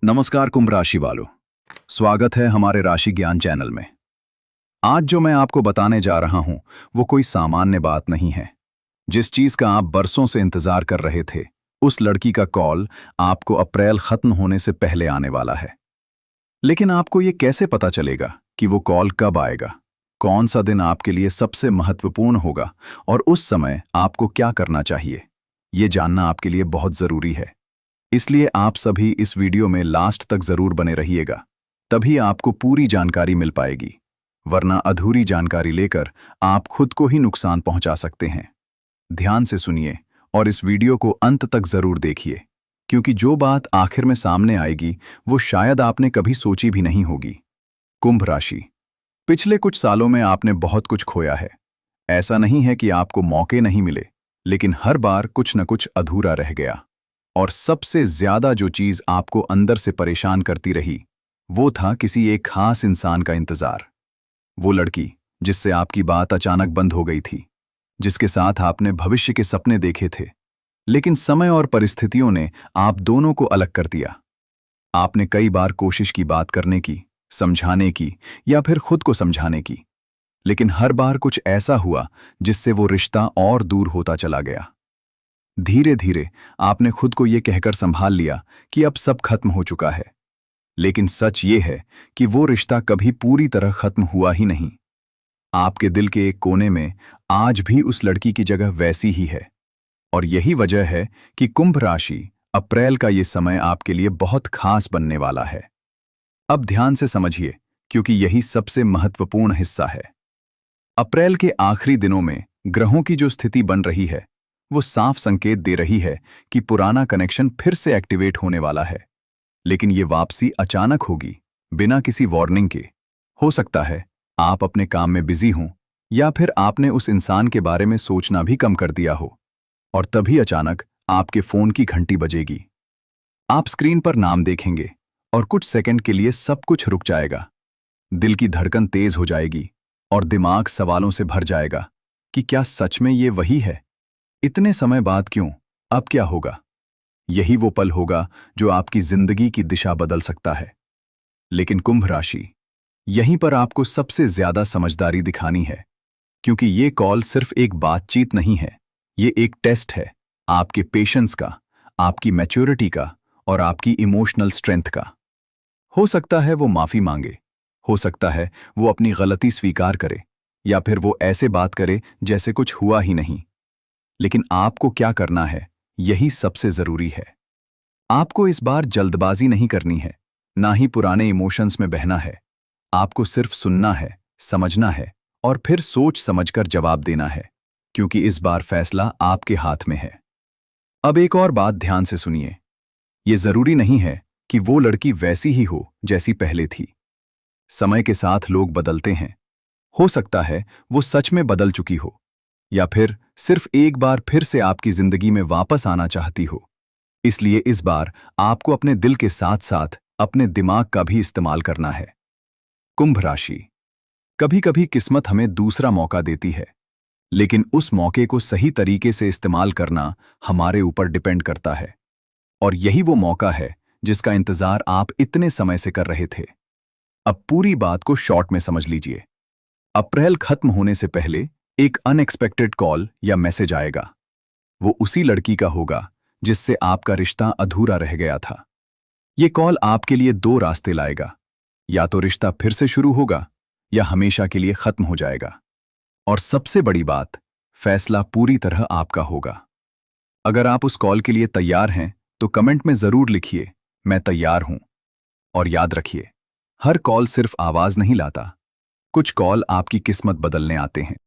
नमस्कार कुंभ राशि वालों, स्वागत है हमारे राशि ज्ञान चैनल में। आज जो मैं आपको बताने जा रहा हूं वो कोई सामान्य बात नहीं है। जिस चीज का आप बरसों से इंतजार कर रहे थे, उस लड़की का कॉल आपको अप्रैल खत्म होने से पहले आने वाला है। लेकिन आपको ये कैसे पता चलेगा कि वो कॉल कब आएगा, कौन सा दिन आपके लिए सबसे महत्वपूर्ण होगा और उस समय आपको क्या करना चाहिए, ये जानना आपके लिए बहुत जरूरी है। इसलिए आप सभी इस वीडियो में लास्ट तक जरूर बने रहिएगा, तभी आपको पूरी जानकारी मिल पाएगी, वरना अधूरी जानकारी लेकर आप खुद को ही नुकसान पहुंचा सकते हैं। ध्यान से सुनिए और इस वीडियो को अंत तक जरूर देखिए, क्योंकि जो बात आखिर में सामने आएगी वो शायद आपने कभी सोची भी नहीं होगी। कुंभ राशि, पिछले कुछ सालों में आपने बहुत कुछ खोया है। ऐसा नहीं है कि आपको मौके नहीं मिले, लेकिन हर बार कुछ न कुछ अधूरा रह गया। और सबसे ज्यादा जो चीज आपको अंदर से परेशान करती रही, वो था किसी एक खास इंसान का इंतजार। वो लड़की जिससे आपकी बात अचानक बंद हो गई थी, जिसके साथ आपने भविष्य के सपने देखे थे, लेकिन समय और परिस्थितियों ने आप दोनों को अलग कर दिया। आपने कई बार कोशिश की बात करने की, समझाने की या फिर खुद को समझाने की, लेकिन हर बार कुछ ऐसा हुआ जिससे वो रिश्ता और दूर होता चला गया। धीरे धीरे आपने खुद को ये कहकर संभाल लिया कि अब सब खत्म हो चुका है, लेकिन सच ये है कि वो रिश्ता कभी पूरी तरह खत्म हुआ ही नहीं। आपके दिल के एक कोने में आज भी उस लड़की की जगह वैसी ही है, और यही वजह है कि कुंभ राशि, अप्रैल का ये समय आपके लिए बहुत खास बनने वाला है। अब ध्यान से समझिए, क्योंकि यही सबसे महत्वपूर्ण हिस्सा है। अप्रैल के आखिरी दिनों में ग्रहों की जो स्थिति बन रही है, वो साफ संकेत दे रही है कि पुराना कनेक्शन फिर से एक्टिवेट होने वाला है। लेकिन ये वापसी अचानक होगी, बिना किसी वार्निंग के। हो सकता है आप अपने काम में बिजी हों, या फिर आपने उस इंसान के बारे में सोचना भी कम कर दिया हो, और तभी अचानक आपके फोन की घंटी बजेगी। आप स्क्रीन पर नाम देखेंगे और कुछ सेकंड के लिए सब कुछ रुक जाएगा। दिल की धड़कन तेज हो जाएगी और दिमाग सवालों से भर जाएगा कि क्या सच में ये वही है? इतने समय बाद क्यों? अब क्या होगा? यही वो पल होगा जो आपकी जिंदगी की दिशा बदल सकता है। लेकिन कुंभ राशि, यहीं पर आपको सबसे ज्यादा समझदारी दिखानी है, क्योंकि ये कॉल सिर्फ एक बातचीत नहीं है, ये एक टेस्ट है आपके पेशेंस का, आपकी मैच्योरिटी का और आपकी इमोशनल स्ट्रेंथ का। हो सकता है वो माफी मांगे, हो सकता है वो अपनी गलती स्वीकार करे, या फिर वो ऐसे बात करे जैसे कुछ हुआ ही नहीं। लेकिन आपको क्या करना है, यही सबसे जरूरी है। आपको इस बार जल्दबाजी नहीं करनी है, ना ही पुराने इमोशंस में बहना है। आपको सिर्फ सुनना है, समझना है और फिर सोच समझकर जवाब देना है, क्योंकि इस बार फैसला आपके हाथ में है। अब एक और बात ध्यान से सुनिए, ये जरूरी नहीं है कि वो लड़की वैसी ही हो जैसी पहले थी। समय के साथ लोग बदलते हैं। हो सकता है वो सच में बदल चुकी हो, या फिर सिर्फ एक बार फिर से आपकी जिंदगी में वापस आना चाहती हो। इसलिए इस बार आपको अपने दिल के साथ साथ अपने दिमाग का भी इस्तेमाल करना है। कुंभ राशि, कभी कभी किस्मत हमें दूसरा मौका देती है, लेकिन उस मौके को सही तरीके से इस्तेमाल करना हमारे ऊपर डिपेंड करता है। और यही वो मौका है जिसका इंतजार आप इतने समय से कर रहे थे। अब पूरी बात को शॉर्ट में समझ लीजिए। अप्रैल खत्म होने से पहले एक अनएक्सपेक्टेड कॉल या मैसेज आएगा। वो उसी लड़की का होगा जिससे आपका रिश्ता अधूरा रह गया था। ये कॉल आपके लिए दो रास्ते लाएगा, या तो रिश्ता फिर से शुरू होगा या हमेशा के लिए खत्म हो जाएगा। और सबसे बड़ी बात, फैसला पूरी तरह आपका होगा। अगर आप उस कॉल के लिए तैयार हैं तो कमेंट में जरूर लिखिए, मैं तैयार हूं। और याद रखिए, हर कॉल सिर्फ आवाज नहीं लाता, कुछ कॉल आपकी किस्मत बदलने आते हैं।